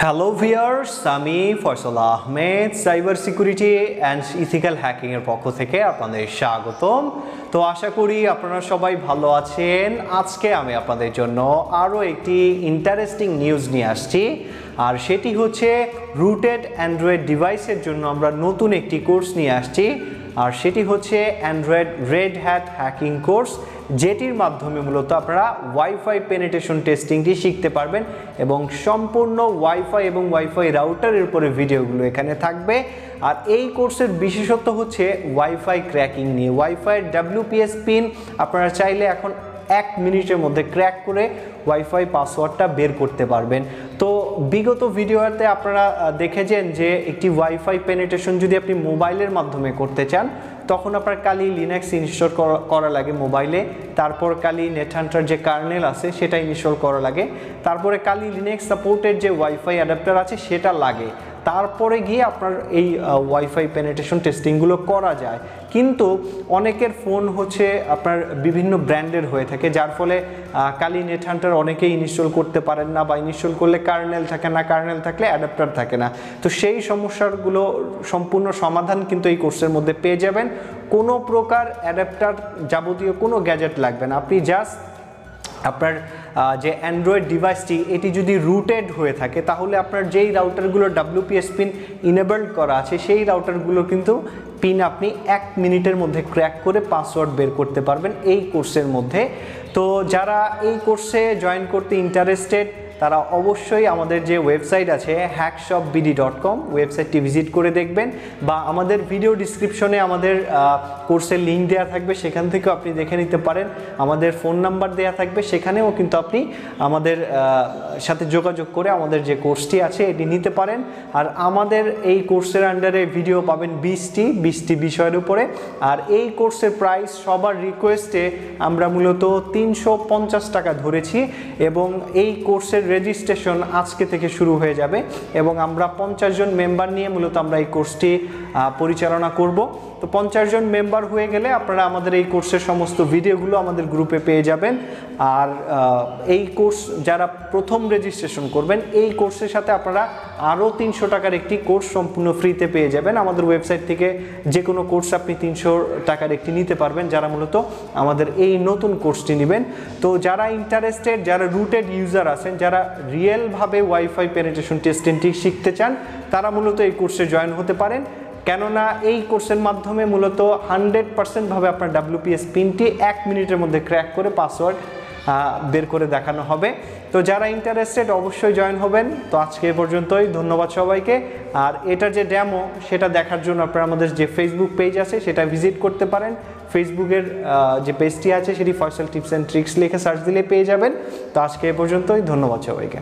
Hello viewers, আমি Faisal Ahmed cyber security and ethical hacking এর পক্ষ থেকে আপনাদের স্বাগতম। তো আশা করি আপনারা সবাই ভালো আছেন। আজকে আমি আপনাদের জন্য আরও একটি ইন্টারেস্টিং নিউজ নিয়ে আসছি, আর সেটি হচ্ছে রুটেড অ্যান্ড্রয়েড ডিভাইসের জন্য আমরা নতুন একটি কোর্স নিয়ে আসছি, আর সেটি হচ্ছে Android red hat hacking course, যেটির মাধ্যমে মূলত আপনারা ওয়াইফাই পেনিট্রেশন টেস্টিংটি শিখতে পারবেন এবং সম্পূর্ণ ওয়াইফাই এবং ওয়াইফাই রাউটারের উপরে ভিডিওগুলো এখানে থাকবে। আর এই কোর্সের বিশেষত্ব হচ্ছে ওয়াইফাই ক্র্যাকিং নিয়ে। ওয়াইফাইয়ের WPS পিন আপনারা চাইলে এখন 1 মিনিটের মধ্যে ক্র্যাক করে ওয়াইফাই পাসওয়ার্ডটা বের করতে পারবেন। তো বিগত ভিডিওতে আপনারা দেখেছেন যে একটি ওয়াইফাই পেনিট্রেশন যদি আপনি মোবাইলের মাধ্যমে করতে চান, তখন আপনার কালি লিনাক্স ইনস্টল করা লাগে মোবাইলে, তারপর কালি নেটহান্টার যে কার্নেল আছে সেটা ইনস্টল করা লাগে, তারপরে কালি লিনাক্স সাপোর্টেড যে ওয়াইফাই অ্যাডাপ্টার আছে সেটা লাগে, তারপরে গিয়ে আপনার এই ওয়াইফাই পেনিট্রেশন টেস্টিংগুলো করা যায়। কিন্তু অনেকের ফোন হচ্ছে আপনার বিভিন্ন ব্র্যান্ডের হয়ে থাকে, যার ফলে কালি নেটহান্টার অনেকেই ইনস্টল করতে পারেন না, বা ইনস্টল করলে কার্নেল থাকে না, কার্নেল থাকলে অ্যাডাপ্টার থাকে না। তো সেই সমস্যাগুলো সম্পূর্ণ সমাধান কিন্তু এই কোর্সের মধ্যে পেয়ে যাবেন। কোনো প্রকার অ্যাডাপ্টার যাবতীয় কোনো গ্যাজেট লাগবে না। আপনি জাস্ট আপনার যে অ্যান্ড্রয়েড ডিভাইসটি এটি যদি রুটেড হয়ে থাকে, তাহলে আপনার যেই রাউটারগুলো WPS পিন ইনেবলড করা আছে সেই রাউটারগুলো কিন্তু পিন আপনি 1 মিনিটের মধ্যে ক্র্যাক করে পাসওয়ার্ড বের করতে পারবেন এই কোর্সের মধ্যে। তো যারা এই কোর্সে জয়েন করতে ইন্টারেস্টেড, তারা অবশ্যই আমাদের যে ওয়েবসাইট আছে hackshopbd.com ওয়েবসাইটটি ভিজিট করে দেখবেন, বা আমাদের ভিডিও ডিসক্রিপশনে আমাদের কোর্সের লিঙ্ক দেওয়া থাকবে, সেখান থেকেও আপনি দেখে নিতে পারেন। আমাদের ফোন নাম্বার দেওয়া থাকবে, সেখানেও কিন্তু আপনি আমাদের সাথে যোগাযোগ করে আমাদের যে কোর্সটি আছে এটি নিতে পারেন। আর আমাদের এই কোর্সের আন্ডারে ভিডিও পাবেন 20টি বিষয়ের উপরে। আর এই কোর্সের প্রাইস সবার রিকোয়েস্টে আমরা মূলত 350 টাকা ধরেছি, এবং এই কোর্সের রেজিস্ট্রেশন আজকে থেকে শুরু হয়ে যাবে, এবং আমরা 50 জন মেম্বার নিয়ে মূলত আমরা এই কোর্সটি পরিচালনা করব। তো 50 জন মেম্বার হয়ে গেলে আপনারা আমাদের এই কোর্সের সমস্ত ভিডিওগুলো আমাদের গ্রুপে পেয়ে যাবেন। আর এই কোর্স যারা প্রথম রেজিস্ট্রেশন করবেন, এই কোর্সের সাথে আপনারা আরও 300 টাকার একটি কোর্স সম্পূর্ণ ফ্রিতে পেয়ে যাবেন। আমাদের ওয়েবসাইট থেকে যে কোনো কোর্স আপনি 300 টাকার একটি নিতে পারবেন, যারা মূলত আমাদের এই নতুন কোর্সটি নেবেন। তো যারা ইন্টারেস্টেড, যারা রুটেড ইউজার আছেন, যারা রিয়েলভাবে ওয়াইফাই পেনিট্রেশন টেস্টিংটি শিখতে চান, তারা মূলত এই কোর্সে জয়েন হতে পারেন। কেননা এই কোর্সের মাধ্যমে মূলত 100% ভাবে আপনার WPS পিনটি 1 মিনিটের মধ্যে ক্র্যাক করে পাসওয়ার্ড বের করে দেখানো হবে। তো যারা ইন্টারেস্টেড অবশ্যই জয়েন হবেন। তো আজকে এ পর্যন্তই, ধন্যবাদ সবাইকে। আর এটার যে ডেমো সেটা দেখার জন্য আপনারা আমাদের যে ফেসবুক পেজ আছে সেটা ভিজিট করতে পারেন। ফেসবুকের যে পেজটি আছে সেটি ফয়সাল টিপস অ্যান্ড ট্রিক্স লিখে সার্চ দিলে পেয়ে যাবেন। তো আজকে এ পর্যন্তই, ধন্যবাদ সবাইকে।